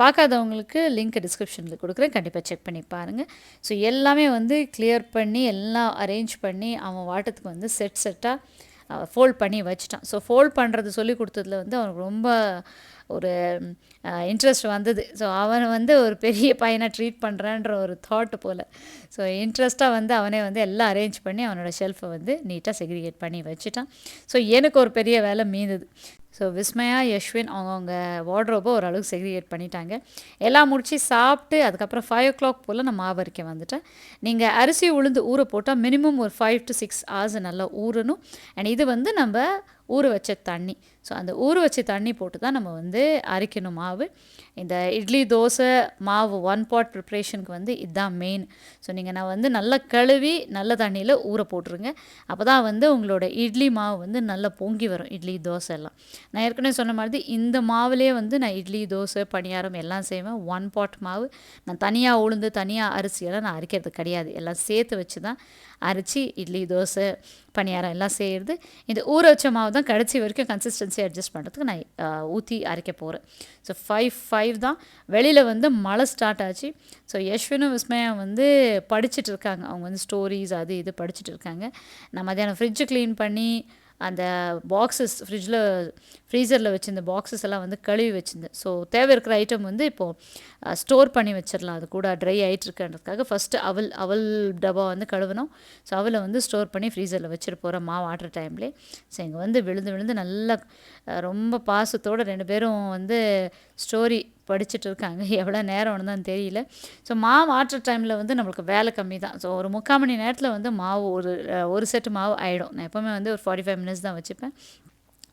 பார்க்காதவங்களுக்கு லிங்க் டிஸ்கிரிப்ஷனில் கொடுக்குறேன், கண்டிப்பாக செக் பண்ணி பாருங்கள். ஸோ எல்லாமே வந்து கிளியர் பண்ணி எல்லாம் அரேஞ்ச் பண்ணி அவன் வாட்டத்துக்கு வந்து செட்டாக ஃபோல்ட் பண்ணி வச்சுட்டான். ஸோ ஃபோல்ட் பண்ணுறது சொல்லி கொடுத்ததில் வந்து அவனுக்கு ரொம்ப ஒரு இன்ட்ரெஸ்ட் வந்தது. ஸோ அவனை வந்து ஒரு பெரிய பையனை ட்ரீட் பண்ணுறேன்ற ஒரு தாட் போல். ஸோ இன்ட்ரெஸ்ட்டாக வந்து அவனே வந்து எல்லாம் அரேஞ்ச் பண்ணி அவனோட ஷெல்ஃபை வந்து நீட்டாக செக்ரிகேட் பண்ணி வச்சுட்டான். ஸோ எனக்கு ஒரு பெரிய வேலை மீந்தது. ஸோ விஸ்மயா, யஷ்வின் அவங்கவுங்க வார்ட்ரோபை ஓரளவுக்கு செக்ரிகேட் பண்ணிட்டாங்க. எல்லாம் முடித்து சாப்பிட்டு அதுக்கப்புறம் 5 o'clock போல் நான் மாவு அரைக்க வந்துட்டேன். நீங்கள் அரிசி உளுந்து ஊற போட்டால் மினிமம் ஒரு 5 to 6 hours நல்லா ஊறணும். அண்ட் இது வந்து நம்ம ஊற வச்ச தண்ணி. ஸோ அந்த ஊற வச்ச தண்ணி போட்டு தான் நம்ம வந்து அரைக்கணும் மாவு. இந்த இட்லி தோசை மாவு 1 pot ப்ரிப்ரேஷனுக்கு வந்து இதுதான் மெயின். ஸோ நான் வந்து நல்லா கழுவி நல்ல தண்ணியில் ஊற போட்டுருங்க. அப்போ தான் வந்து உங்களோட இட்லி மாவு வந்து நல்லா பொங்கி வரும், இட்லி தோசை எல்லாம். நான் ஏற்கனவே சொன்ன மாதிரி இந்த மாவுலேயே வந்து நான் இட்லி தோசை பணியாரம் எல்லாம் செய்வேன். 1 pot மாவு. நான் தனியாக உளுந்து தனியாக அரிசியெல்லாம் நான் அரைக்கிறது கிடையாது. எல்லாம் சேர்த்து வச்சு தான் அரைச்சி இட்லி தோசை பணியாரம் எல்லாம் செய்கிறது. இந்த ஊற வச்ச மாவு தான் கடைசி வரைக்கும் கன்சிஸ்டன்சி அட்ஜஸ்ட் பண்ணுறதுக்கு நான் ஊற்றி அரைக்க போகிறேன். ஸோ 5 தான். வெளியில் வந்து மழை ஸ்டார்ட் ஆச்சு. ஸோ யஷ்வினும் விஸ்மயா வந்து படிச்சுட்டு இருக்காங்க. அவங்க வந்து ஸ்டோரிஸ் அது இது படிச்சுட்டு இருக்காங்க. நான் மத்தியானம் ஃப்ரிட்ஜு க்ளீன் பண்ணி அந்த பாக்ஸஸ் ஃப்ரீசரில் வச்சுருந்த பாக்ஸஸ் எல்லாம் வந்து கழுவி வச்சுருந்தேன். ஸோ தேவை இருக்கிற ஐட்டம் வந்து இப்போது ஸ்டோர் பண்ணி வச்சிடலாம். அது கூட ட்ரை ஆகிட்டுருக்குன்றதுக்காக ஃபஸ்ட்டு அவல் டப்பா வந்து கழுவணும். ஸோ அவலை வந்து ஸ்டோர் பண்ணி ஃப்ரீசரில் வச்சுட்டு போகிறேன் மாவு ஆட்டுற டைம்லேயே. ஸோ இங்கே வந்து விழுந்து நல்லா ரொம்ப பாசத்தோடு 2 பேரும் வந்து ஸ்டோரி படிச்சுட்டு இருக்காங்க. எவ்வளோ நேரம் தான் தெரியல. ஸோ மாவு ஆட்டுற டைமில் வந்து நம்மளுக்கு வேலை கம்மி தான். ஸோ ஒரு 3/4 மணி நேரத்தில் வந்து மாவு ஒரு செட்டு மாவு ஆகிடும். நான் எப்போவுமே வந்து ஒரு 45 minutes தான் வச்சுப்பேன்.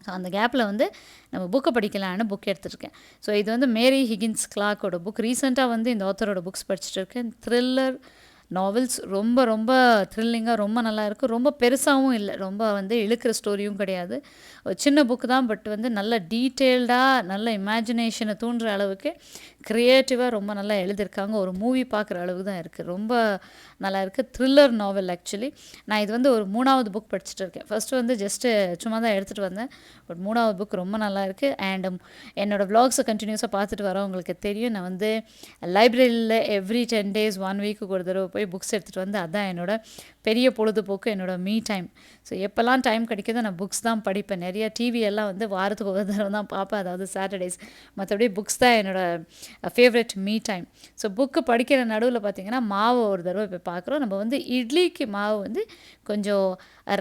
ஸோ அந்த கேப்பில் வந்து நம்ம புக்கை படிக்கலான்னு புக் எடுத்துருக்கேன். ஸோ இது வந்து மேரி ஹிகின்ஸ் கிளார்க்கோட புக். ரீசெண்டாக வந்து இந்த ஆத்தரோட புக்ஸ் படிச்சுட்டு இருக்கேன். த்ரில்லர் நாவல்ஸ் ரொம்ப ரொம்ப த்ரில்லிங்காக ரொம்ப நல்லா இருக்குது. ரொம்ப பெருசாகவும் இல்லை, ரொம்ப வந்து இழுக்கிற ஸ்டோரியும் கிடையாது. ஒரு சின்ன புக்கு தான், பட் வந்து நல்ல டீட்டெயில்டாக நல்ல இமேஜினேஷனை தூண்டுற அளவுக்கு க்ரியேட்டிவாக ரொம்ப நல்லா எழுதியிருக்காங்க. ஒரு மூவி பார்க்குற அளவுக்கு தான் இருக்குது. ரொம்ப நல்லா இருக்குது. த்ரில்லர் நாவல் ஆக்சுவலி. நான் இது வந்து ஒரு 3வது புக் படிச்சுட்டு இருக்கேன். ஃபஸ்ட்டு வந்து ஜஸ்ட்டு சும்மா தான் எடுத்துகிட்டு வந்தேன். பட் 3வது புக் ரொம்ப நல்லா இருக்குது. அண்ட் என்னோடய வ்ளாக்ஸை கண்டினியூஸாக பார்த்துட்டு வரவங்களுக்கு தெரியும். நான் வந்து லைப்ரரியில் எவ்ரி 10 days 1 week ஒரு தடவை போய் புக்ஸ் எடுத்துகிட்டு வந்து அதான் என்னோடய பெரிய பொழுதுபோக்கு, என்னோடய மீ டைம். ஸோ எப்போல்லாம் டைம் கிடைக்குதோ நான் புக்ஸ் தான் படிப்பேன். நிறையா டிவி எல்லாம் வந்து வாரத்துக்கு ஒரு தடவை தான் பார்ப்பேன், அதாவது சாட்டர்டேஸ். மற்றபடி புக்ஸ் தான் என்னோடய favourite me time. So book படிக்கிற நடுவில் பார்த்திங்கன்னா மாவு ஒரு தடவை இப்போ பார்க்குறோம். நம்ம வந்து இட்லிக்கு மாவு வந்து கொஞ்சம்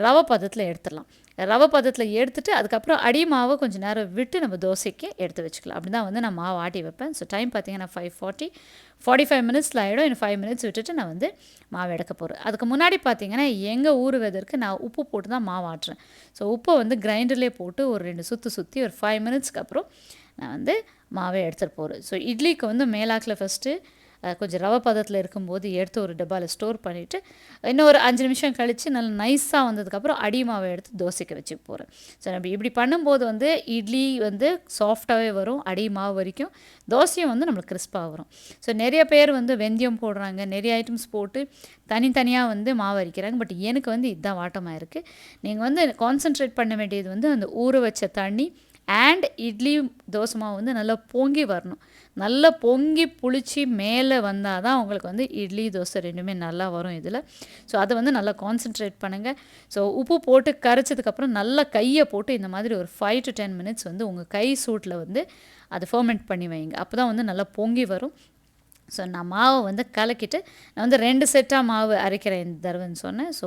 ரவை பதத்தில் எடுத்துடலாம். ரவை பதத்தில் எடுத்துகிட்டு அதுக்கப்புறம் அடி மாவை கொஞ்சம் நேரம் விட்டு நம்ம தோசைக்கு எடுத்து வச்சுக்கலாம். அப்படி தான் வந்து நான் மாவு ஆட்டி வைப்பேன். ஸோ டைம் பார்த்திங்கன்னா 5:40, 45 minutes ஆகிடும். இன்னும் 5 minutes விட்டுட்டு நான் வந்து மாவு எடுக்க போகிறேன். அதுக்கு முன்னாடி பார்த்திங்கன்னா எங்கள் ஊறுவதற்கு நான் உப்பு போட்டு தான் மாவு ஆட்டுறேன். ஸோ உப்பை வந்து கிரைண்டர்லேயே போட்டு ஒரு 2 சுற்றி ஒரு 5 minutes அப்புறம் நான் வந்து மாவை எடுத்துகிட்டு போகிறேன். ஸோ இட்லிக்கு வந்து மேலாக்கில் ஃபஸ்ட்டு கொஞ்சம் ரவை பதத்தில் இருக்கும்போது எடுத்து ஒரு டப்பாவில் ஸ்டோர் பண்ணிவிட்டு இன்னும் ஒரு 5 நிமிஷம் கழித்து நல்லா நைஸாக வந்ததுக்கப்புறம் அடி மாவை எடுத்து தோசைக்கு வச்சு போகிறேன். ஸோ நம்ம இப்படி பண்ணும்போது வந்து இட்லி வந்து சாஃப்டாகவே வரும், அடி மாவு வரைக்கும். தோசையும் வந்து நம்மளுக்கு கிறிஸ்பாக வரும். ஸோ நிறைய பேர் வந்து வெந்தயம் போடுறாங்க, நிறைய ஐட்டம்ஸ் போட்டு தனித்தனியாக வந்து மாவு அரைக்கிறாங்க. பட் எனக்கு வந்து இதுதான் வாட்டமாக இருக்குது. நீங்கள் வந்து கான்சன்ட்ரேட் பண்ண வேண்டியது வந்து அந்த ஊற வச்ச தண்ணி அண்ட் இட்லி தோசை மாவு வந்து நல்லா பொங்கி வரணும். நல்லா பொங்கி புளிச்சு மேலே வந்தால் தான் உங்களுக்கு வந்து இட்லி தோசை ரெண்டுமே நல்லா வரும் இதில். ஸோ அதை வந்து நல்லா கான்சன்ட்ரேட் பண்ணுங்கள். ஸோ உப்பு போட்டு கரைச்சதுக்கப்புறம் நல்லா கையை போட்டு இந்த மாதிரி ஒரு 5 to 10 minutes வந்து உங்கள் கை சூட்டில் வந்து அதை ஃபர்மெண்ட் பண்ணி வைங்க. அப்போ தான் வந்து நல்லா பொங்கி வரும். ஸோ நான் மாவை வந்து கலக்கிட்டு நான் வந்து 2 செட்டாக மாவு அரைக்கிறேன் இந்த தடவைன்னு சொன்னேன். ஸோ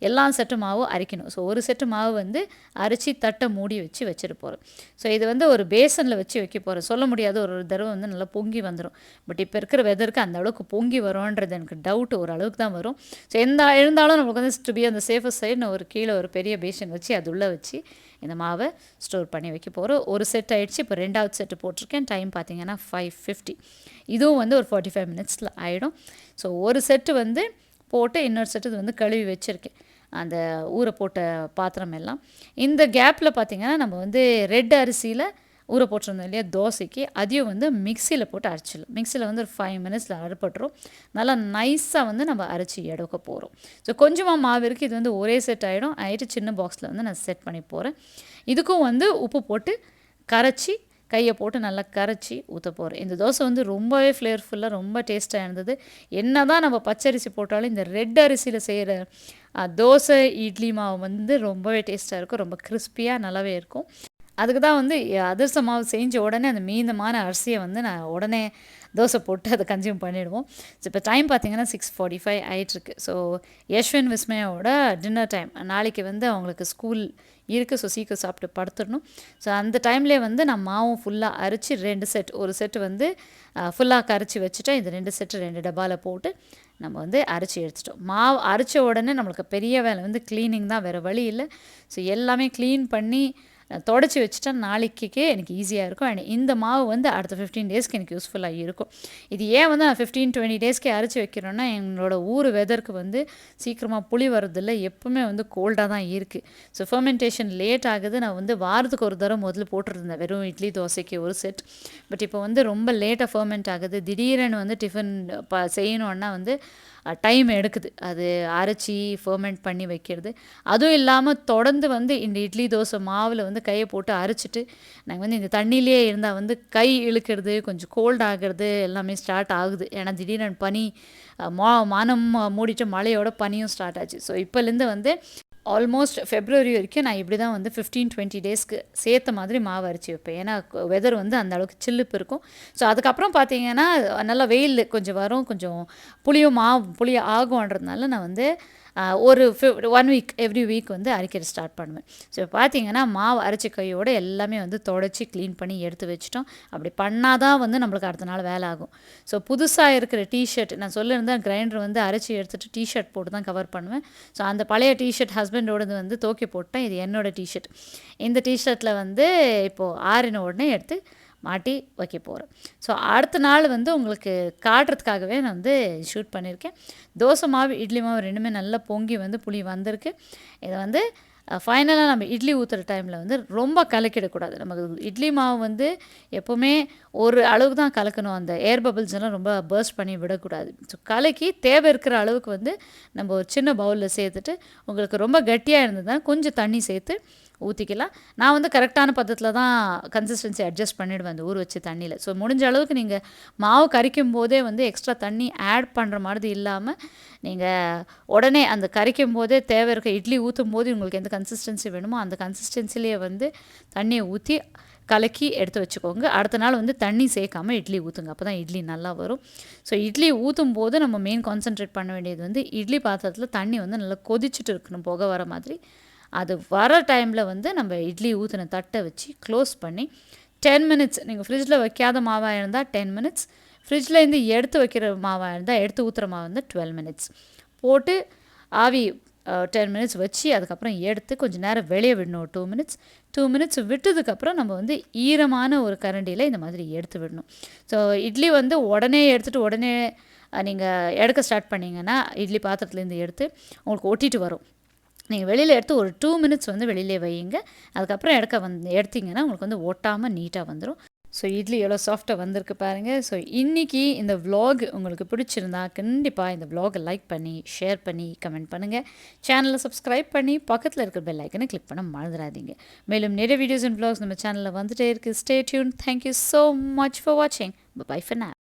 எல்லா செட்டு மாவு அரைக்கணும். ஸோ ஒரு செட்டு மாவு வந்து அரைச்சி தட்டை மூடி வச்சுட்டு போகிறேன். ஸோ இது வந்து ஒரு பேசனில் வச்சு வைக்க போகிறேன். சொல்ல முடியாது, ஒரு தடவை வந்து நல்லா பொங்கி வந்துடும். பட் இப்போ இருக்கிற வெதருக்கு அந்த அளவுக்கு பொங்கி வரும்ன்றது எனக்கு டவுட், ஒரு அளவுக்கு தான் வரும். ஸோ இருந்தாலும் நம்மளுக்கு வந்து டு பி அந்த சேஃபஸ்ட் சைடு நான் ஒரு கீழே ஒரு பெரிய பேசன் வச்சு அது உள்ளே வச்சு இந்த மாவை ஸ்டோர் பண்ணி வைக்க போகிறோம். ஒரு செட் ஆகிடுச்சு. இப்போ 2வது செட்டு போட்டிருக்கேன். டைம் பார்த்திங்கன்னா 5:50. இதுவும் வந்து ஒரு 45 minutes ஆகிடும். ஸோ ஒரு செட்டு வந்து போட்டு இன்னொரு செட்டு வந்து கழுவி வச்சுருக்கேன் அந்த ஊற போட்ட பாத்திரம் எல்லாம். இந்த கேப்பில் பார்த்திங்கன்னா நம்ம வந்து ரெட் அரிசியில் ஊற போட்டிருந்தோம் இல்லையா தோசைக்கு, அதையும் வந்து மிக்சியில் போட்டு அரைச்சிடலாம். மிக்சியில் வந்து ஒரு 5 minutes அரைப்பட்டுரும். நல்லா நைஸாக வந்து நம்ம அரைச்சி எடுக்க போகிறோம். ஸோ கொஞ்சமாக மாவு இருக்குது. இது வந்து ஒரே செட் ஆகிட்டு சின்ன பாக்ஸில் வந்து நான் செட் பண்ணி போகிறேன். இதுக்கும் வந்து உப்பு போட்டு கரைச்சி கையை போட்டு நல்லா கரைச்சி ஊற்ற போகிறேன். இந்த தோசை வந்து ரொம்பவே ஃப்ளேவர்ஃபுல்லாக ரொம்ப டேஸ்ட்டாக இருந்தது. என்ன தான் நம்ம பச்சரிசி போட்டாலும் இந்த ரெட் அரிசியில் செய்கிற தோசை இட்லி மாவு வந்து ரொம்பவே டேஸ்ட்டாக இருக்கும். ரொம்ப கிறிஸ்பியாக நல்லாவே இருக்கும். அதுக்கு தான் வந்து அதிரச மாவு செஞ்ச உடனே அந்த மீதமான அரிசியை வந்து நான் உடனே தோசை போட்டு அதை கன்சியூம் பண்ணிவிடுவோம். ஸோ இப்போ டைம் பார்த்தீங்கன்னா 6:45 ஆயிட்டுருக்கு. ஸோ யஷ்வின் விஸ்மயோட டின்னர் டைம் நாளைக்கு வந்து அவங்களுக்கு ஸ்கூல் இருக்குது. ஸோ சீக்கிரம் சாப்பிட்டு படுத்துடணும். ஸோ அந்த டைம்லேயே வந்து நான் மாவும் ஃபுல்லாக அரைச்சி 2 செட், ஒரு செட்டு வந்து ஃபுல்லாக கரைச்சி வச்சுட்டேன். இந்த 2 செட்டு 2 டப்பாவில் போட்டு நம்ம வந்து அரைச்சி எடுத்துட்டோம். மாவு அரைச்ச உடனே நம்மளுக்கு பெரிய வேலை வந்து க்ளீனிங் தான், வேறு வழி இல்லை. ஸோ எல்லாமே க்ளீன் பண்ணி தொடச்சி வச்சுட்டா நாளைக்கே எனக்கு ஈஸியாக இருக்கும். அண்ட் இந்த மாவு வந்து அடுத்த 15 டேஸ்க்கு எனக்கு யூஸ்ஃபுல்லாக இருக்கும். இது ஏன் வந்து நான் 15-20 டேஸ்க்கே அரைச்சி வைக்கிறோன்னா, எங்களோட ஊர் வெதருக்கு வந்து சீக்கிரமாக புளி வரதில்லை, எப்பவுமே வந்து கோல்டாக தான் இருக்குது. ஸோ ஃபர்மெண்டேஷன் லேட் ஆகுது. நான் வந்து வாரத்துக்கு ஒரு தடவை முதல்ல போட்டுருந்தேன் வெறும் இட்லி தோசைக்கு ஒரு செட். பட் இப்போ வந்து ரொம்ப லேட்டாக ஃபர்மெண்ட் ஆகுது. திடீரென்னு வந்து டிஃபன் செய்யணுன்னா வந்து டைம் எடுக்குது அது அரைச்சி ஃபர்மெண்ட் பண்ணி வைக்கிறது. அதுவும் இல்லாமல் தொடர்ந்து வந்து இந்த இட்லி தோசை மாவில் வந்து கையை போட்டு அரைச்சிட்டு நாங்கள் வந்து இந்த தண்ணியிலே இருந்தால் வந்து கை இழுக்கிறது, கொஞ்சம் கோல்ட் ஆகிறது எல்லாமே ஸ்டார்ட் ஆகுது. ஏன்னா திடீர்னு பனி மானம் மூடிட்டு மழையோட பனியும் ஸ்டார்ட் ஆச்சு. ஸோ இப்போலேருந்து வந்து ஆல்மோஸ்ட் ஃபெப்ரவரி வரைக்கும் நான் இப்படி தான் வந்து 15-20 டேஸ்க்கு சேர்த்த மாதிரி மாவு அரைச்சி வைப்பேன். ஏன்னா வெதர் வந்து அந்த அளவுக்கு சில்லுப்பு இருக்கும். ஸோ அதுக்கப்புறம் பார்த்தீங்கன்னா நல்லா வெயில் கொஞ்சம் வரும், கொஞ்சம் புளி ஆகும்ன்றதுனால நான் வந்து ஒரு 1 வீக் எவ்ரி வீக் வந்து அரைக்கிறது ஸ்டார்ட் பண்ணுவேன். ஸோ பார்த்தீங்கன்னா மாவு அரைச்ச கையோடு எல்லாமே வந்து தொடச்சி க்ளீன் பண்ணி எடுத்து வச்சிட்டோம். அப்படி பண்ணால் தான் வந்து நம்மளுக்கு அடுத்த நாள் வேலை ஆகும். ஸோ புதுசாக இருக்கிற டிஷர்ட் நான் சொல்லியிருந்தேன், கிரைண்டர் வந்து அரைச்சி எடுத்துகிட்டு டிஷர்ட் போட்டு தான் கவர் பண்ணுவேன். ஸோ அந்த பழைய டிஷர்ட் ஹஸ்பண்டோடது வந்து தூக்கி போட்டேன். இது என்னோடய டிஷர்ட். இந்த டிஷர்ட்டில் வந்து இப்போது ஆறின உடனே எடுத்து மாட்டி வைக்க போகிறேன். ஸோ அடுத்த நாள் வந்து உங்களுக்கு காட்டுறதுக்காகவே நான் வந்து ஷூட் பண்ணியிருக்கேன். தோசை மாவு இட்லி மாவு ரெண்டுமே நல்லா பொங்கி வந்து புளி வந்திருக்கு. இதை வந்து ஃபைனலாக நம்ம இட்லி ஊற்றுற டைமில் வந்து ரொம்ப கலக்கிடக்கூடாது. நமக்கு இட்லி மாவு வந்து எப்போவுமே ஒரு அளவுக்கு தான் கலக்கணும். அந்த ஏர் பபிள்ஸ் எல்லாம் ரொம்ப பர்ஸ்ட் பண்ணி விடக்கூடாது. ஸோ கலக்கி தேவை இருக்கிற அளவுக்கு வந்து நம்ம ஒரு சின்ன பவுலில் சேர்த்துட்டு, உங்களுக்கு ரொம்ப கட்டியாக இருந்ததுன்னா கொஞ்சம் தண்ணி சேர்த்து ஊற்றிக்கலாம். நான் வந்து கரெக்டான பதத்தில் தான் கன்சிஸ்டன்சி அட்ஜஸ்ட் பண்ணிவிடுவேன் அந்த ஊற வச்ச தண்ணியில். ஸோ முடிஞ்ச அளவுக்கு நீங்கள் மாவு கரைக்கும் போதே வந்து எக்ஸ்ட்ரா தண்ணி ஆட் பண்ணுற மாதிரி இல்லாமல், நீங்கள் உடனே அந்த கரைக்கும் போதே தேவை இருக்க இட்லி ஊற்றும் போது உங்களுக்கு எந்த கன்சிஸ்டன்சி வேணுமோ அந்த கன்சிஸ்டன்சிலேயே வந்து தண்ணியை ஊற்றி கலக்கி எடுத்து வச்சுக்கோங்க. அடுத்த நாள் வந்து தண்ணி சேர்க்காமல் இட்லி ஊற்றுங்க. அப்போ தான் இட்லி நல்லா வரும். ஸோ இட்லி ஊற்றும் போது நம்ம மெயின் கான்சன்ட்ரேட் பண்ண வேண்டியது வந்து இட்லி பாத்திரத்தில் தண்ணி வந்து நல்லா கொதிச்சுட்டு இருக்கணும், புகை வர மாதிரி. அது வர டைமில் வந்து நம்ம இட்லி ஊற்றின தட்டை வச்சு க்ளோஸ் பண்ணி 10 மினிட்ஸ், நீங்கள் ஃப்ரிட்ஜில் வைக்காத மாவாக இருந்தால் 10 மினிட்ஸ், ஃப்ரிட்ஜ்லேருந்து எடுத்து வைக்கிற மாவாக இருந்தால், எடுத்து ஊற்றுற மாவு இருந்தால் 12 மினிட்ஸ் போட்டு ஆவி 10 மினிட்ஸ் வச்சு அதுக்கப்புறம் எடுத்து கொஞ்சம் நேரம் வெளியே விடணும். 2 மினிட்ஸ் விட்டதுக்கப்புறம் நம்ம வந்து ஈரமான ஒரு கரண்டியில் இந்த மாதிரி எடுத்து விடணும். ஸோ இட்லி வந்து உடனே எடுத்துகிட்டு உடனே நீங்கள் எடுக்க ஸ்டார்ட் பண்ணிங்கன்னா இட்லி பாத்திரத்துலேருந்து எடுத்து உங்களுக்கு ஒட்டிட்டு வரும். நீங்கள் வெளியில் எடுத்து ஒரு 2 மினிட்ஸ் வந்து வெளியிலே வையுங்க. அதுக்கப்புறம் எடுத்திங்கன்னா உங்களுக்கு வந்து ஒட்டாமல் நீட்டாக வந்துடும். ஸோ இட்லி எவ்வளோ சாஃப்டாக வந்திருக்கு பாருங்கள். ஸோ இன்றைக்கி இந்த vlog உங்களுக்கு பிடிச்சிருந்தா கண்டிப்பாக இந்த vlog-ஐ லைக் பண்ணி, ஷேர் பண்ணி, கமெண்ட் பண்ணுங்கள். சேனலை சப்ஸ்கிரைப் பண்ணி பக்கத்தில் இருக்கிற பெல் ஐக்கனை கிளிக் பண்ண மறந்துடாதீங்க. மேலும் நிறைய வீடியோஸ் அண்ட் vlogs நம்ம சேனலில் வந்துட்டே இருக்குது. Stay tune. Thank you so much for வாட்சிங். Bye for now.